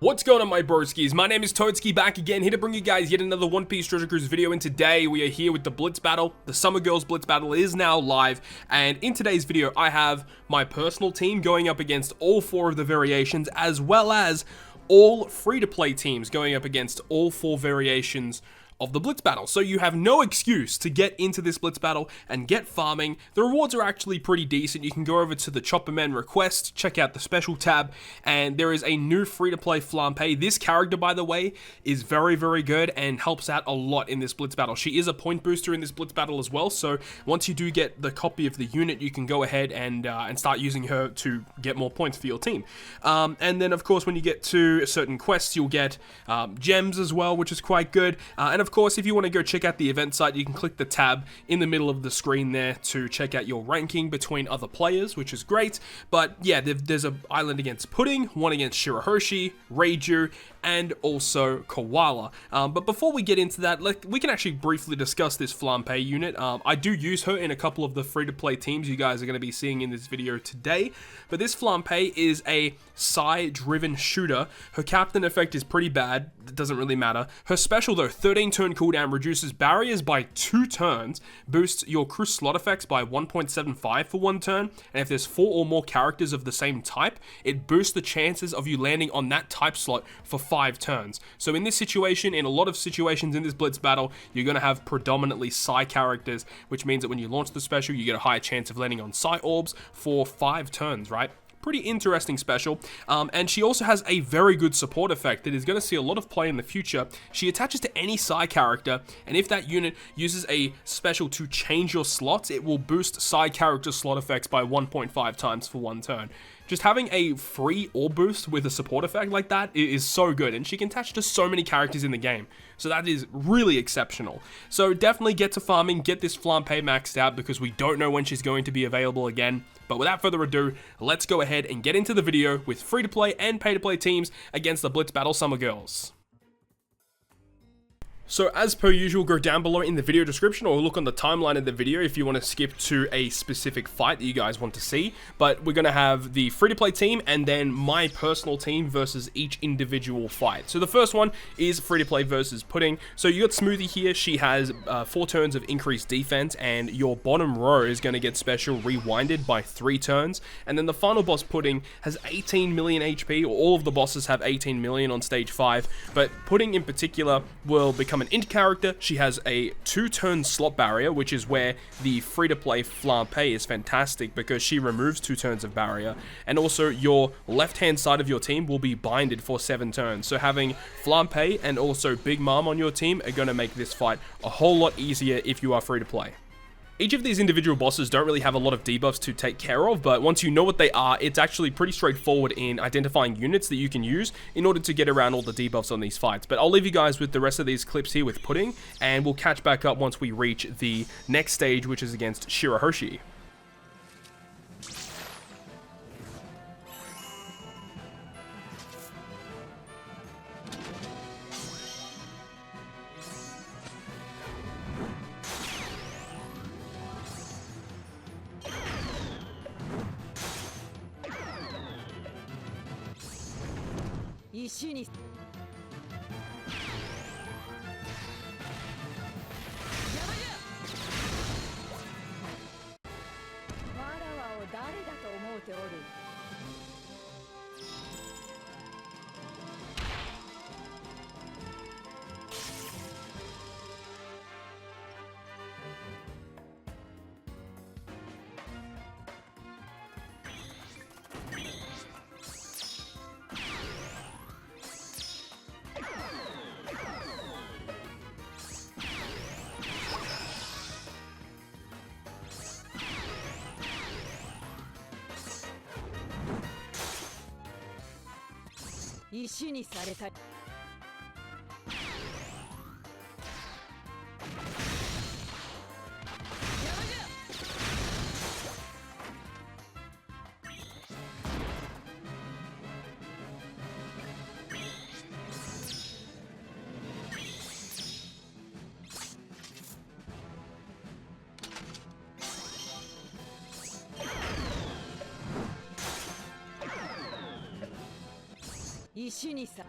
What's going on, my broskiis? My name is Toadskii, back again, here to bring you guys yet another One Piece Treasure Cruise video, and today we are here with the Blitz battle. The Summer Girls Blitz battle is now live, and in today's video I have my personal team going up against all four of the variations, as well as all free-to-play teams going up against all four variations of the Blitz battle. So you have no excuse to get into this Blitz battle and get farming. The rewards are actually pretty decent. You can go over to the Chopperman request, check out the special tab, and there is a new free-to-play Flampe. This character, by the way, is very, very good and helps out a lot in this Blitz battle. She is a point booster in this Blitz battle as well, so once you do get the copy of the unit, you can go ahead and start using her to get more points for your team. And then, of course, when you get to certain quests, you'll get gems as well, which is quite good. And of course, if you want to go check out the event site, you can click the tab in the middle of the screen there to check out your ranking between other players, which is great. But yeah, there's an island against Pudding, one against Shirahoshi, Reiju, and also Koala. But before we get into that, we can actually briefly discuss this Flampe unit. I do use her in a couple of the free-to-play teams you guys are going to be seeing in this video today. But this Flampe is a Psy-driven shooter. Her captain effect is pretty bad. It doesn't really matter. Her special, though, 13-turn cooldown, reduces barriers by 2 turns, boosts your crew slot effects by 1.75 for 1 turn, and if there's 4 or more characters of the same type, it boosts the chances of you landing on that type slot for 5 turns. So in this situation, in a lot of situations in this Blitz battle, you're going to have predominantly Psy characters, which means that when you launch the special, you get a higher chance of landing on Psy orbs for 5 turns, right? Pretty interesting special, and she also has a very good support effect that is going to see a lot of play in the future. She attaches to any Psy character, and if that unit uses a special to change your slots, it will boost Psy character slot effects by 1.5 times for 1 turn. Just having a free orb boost with a support effect like that is so good, and she can attach to so many characters in the game. So that is really exceptional. So definitely get to farming, get this Flampe maxed out, because we don't know when she's going to be available again. But without further ado, let's go ahead and get into the video with free-to-play and pay-to-play teams against the Blitz Battle Summer Girls. So as per usual, go down below in the video description or look on the timeline of the video if you want to skip to a specific fight that you guys want to see. But we're going to have the free-to-play team and then my personal team versus each individual fight. So the first one is free-to-play versus Pudding. So you got Smoothie here. She has 4 turns of increased defense, and your bottom row is going to get special rewinded by 3 turns. And then the final boss, Pudding, has 18 million HP, or all of the bosses have 18 million on stage 5. But Pudding in particular will become an int character. She has a 2-turn slot barrier, which is where the free-to-play Flampe is fantastic because she removes 2 turns of barrier, and also your left-hand side of your team will be binded for 7 turns. So having Flampe and also Big Mom on your team are going to make this fight a whole lot easier if you are free-to-play. Each of these individual bosses don't really have a lot of debuffs to take care of, but once you know what they are, it's actually pretty straightforward in identifying units that you can use in order to get around all the debuffs on these fights. But I'll leave you guys with the rest of these clips here with Pudding, and we'll catch back up once we reach the next stage, which is against Shirahoshi. 石にさ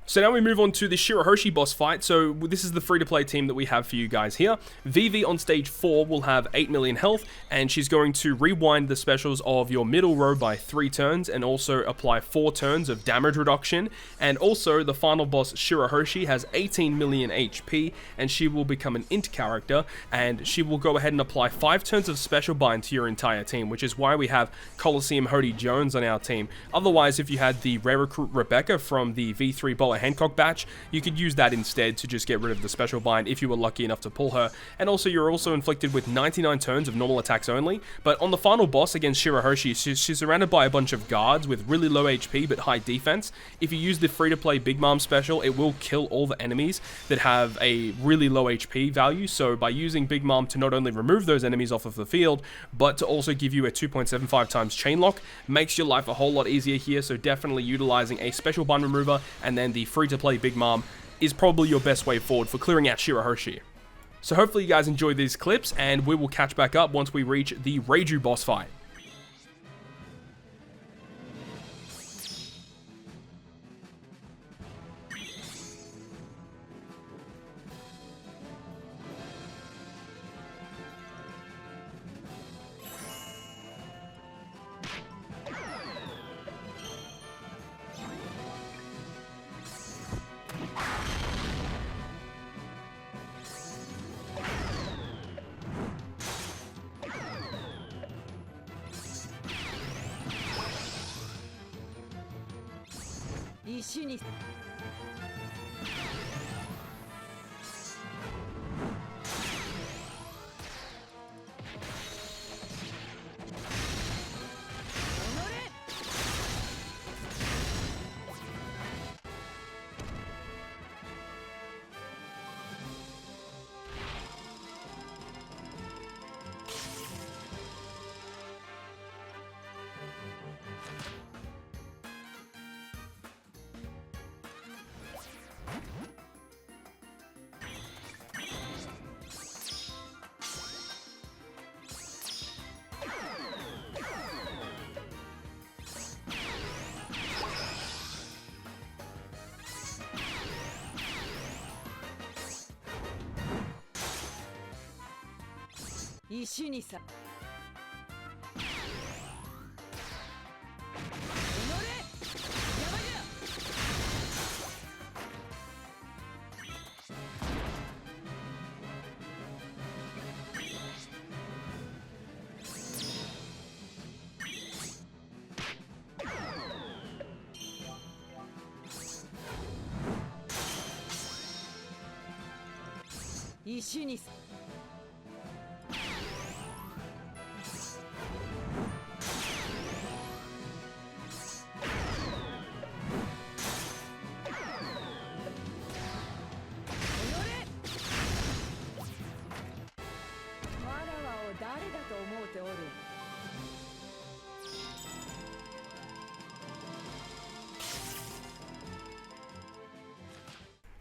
So now we move on to the Shirahoshi boss fight. So this is the free-to-play team that we have for you guys here. Vivi on stage 4 will have 8 million health, and she's going to rewind the specials of your middle row by 3 turns, and also apply 4 turns of damage reduction. And also, the final boss, Shirahoshi, has 18 million HP, and she will become an int character, and she will go ahead and apply 5 turns of special bind to your entire team, which is why we have Coliseum Hody Jones on our team. Otherwise, if you had the rare recruit Rebecca from the V3 Boa Hancock batch, you could use that instead to just get rid of the special bind if you were lucky enough to pull her. And also, you're also inflicted with 99 turns of normal attacks only. But on the final boss against Shirahoshi, she's surrounded by a bunch of guards with really low HP but high defense. If you use the free-to-play Big Mom special, it will kill all the enemies that have a really low HP value. So by using Big Mom to not only remove those enemies off of the field, but to also give you a 2.75 times chain lock, makes your life a whole lot easier here. So definitely utilizing a special bind remover and then the free-to-play Big Mom is probably your best way forward for clearing out Shirahoshi. So hopefully you guys enjoyed these clips, and we will catch back up once we reach the Reiju boss fight.石に 石にさ 石にさ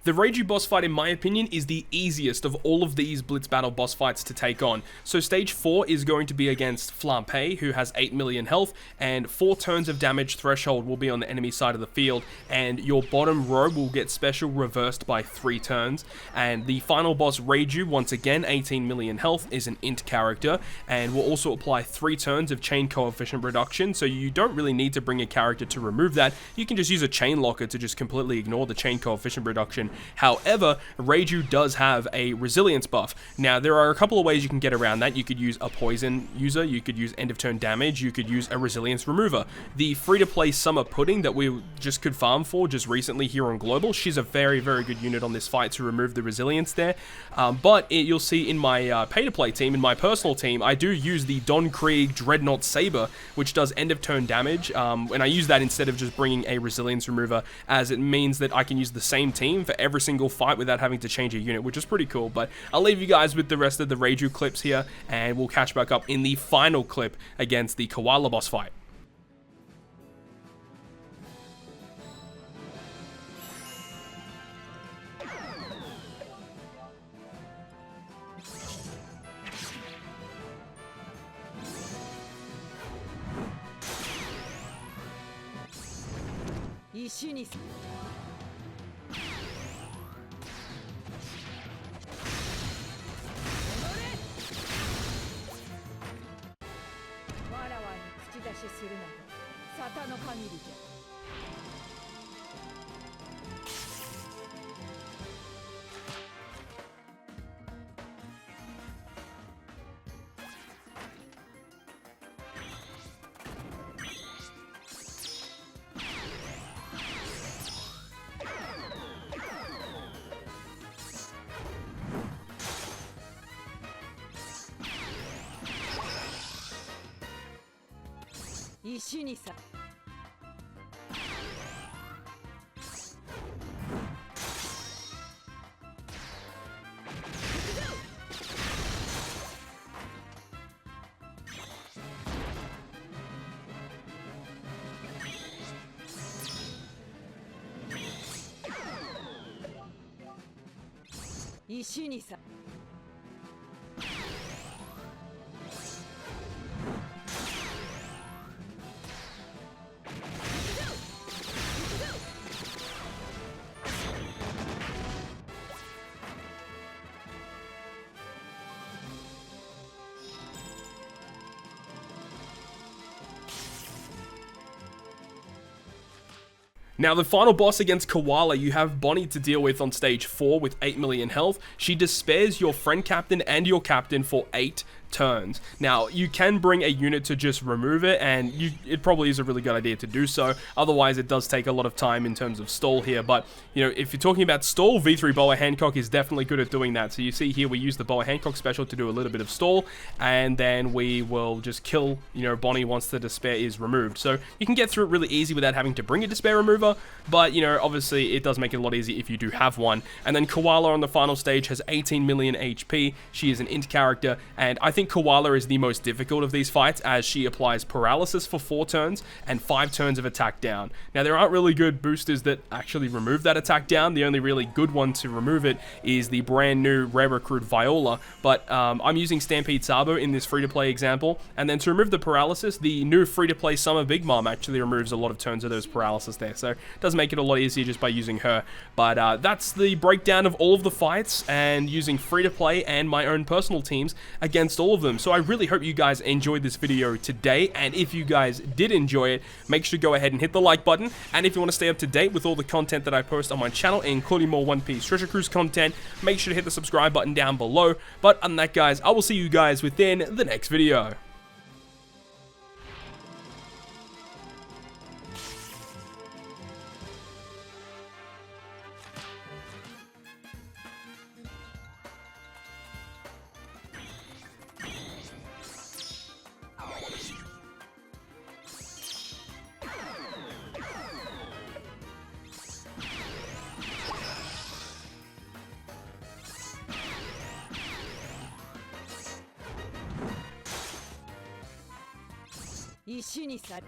The Reiju boss fight, in my opinion, is the easiest of all of these Blitz Battle boss fights to take on. So stage 4 is going to be against Flampe, who has 8 million health, and 4 turns of damage threshold will be on the enemy side of the field, and your bottom row will get special reversed by 3 turns. And the final boss, Reiju, once again, 18 million health, is an int character, and will also apply 3 turns of chain coefficient reduction, so you don't really need to bring a character to remove that. You can just use a chain locker to just completely ignore the chain coefficient reduction. However, Reiju does have a resilience buff. Now, there are a couple of ways you can get around that. You could use a poison user, you could use end of turn damage, you could use a resilience remover. The free-to-play Summer Pudding that we just could farm for just recently here on Global, she's a very, very good unit on this fight to remove the resilience there. You'll see in my pay-to-play team, in my personal team, I do use the Don Krieg Dreadnought Saber, which does end of turn damage, and I use that instead of just bringing a resilience remover, as it means that I can use the same team for every single fight without having to change a unit, which is pretty cool. But I'll leave you guys with the rest of the Reiju clips here, and we'll catch back up in the final clip against the Koala boss fight. Now, the final boss against Koala, you have Bonnie to deal with on stage 4 with 8 million health. She despairs your friend captain and your captain for 8 turns. Now, you can bring a unit to just remove it, and it probably is a really good idea to do so. Otherwise, it does take a lot of time in terms of stall here. But, you know, if you're talking about stall, V3 Boa Hancock is definitely good at doing that. So you see here, we use the Boa Hancock special to do a little bit of stall, and then we will just kill, you know, Bonnie once the despair is removed. So you can get through it really easy without having to bring a despair remover, but, you know, obviously it does make it a lot easier if you do have one. And then Koala on the final stage has 18 million HP. She is an int character, and I think Koala is the most difficult of these fights, as she applies paralysis for 4 turns and 5 turns of attack down. Now, there aren't really good boosters that actually remove that attack down. The only really good one to remove it is the brand new rare recruit Viola, but I'm using Stampede Sabo in this free-to-play example. And then to remove the paralysis, the new free-to-play Summer Big Mom actually removes a lot of turns of those paralysis there, so it does make it a lot easier just by using her. But that's the breakdown of all of the fights, and using free-to-play and my own personal teams against all of them. So I really hope you guys enjoyed this video today, and if you guys did enjoy it, make sure to go ahead and hit the like button. And if you want to stay up to date with all the content that I post on my channel, including more One Piece Treasure Cruise content, make sure to hit the subscribe button down below. But other than that, guys, I will see you guys within the next video. Ishini-sai.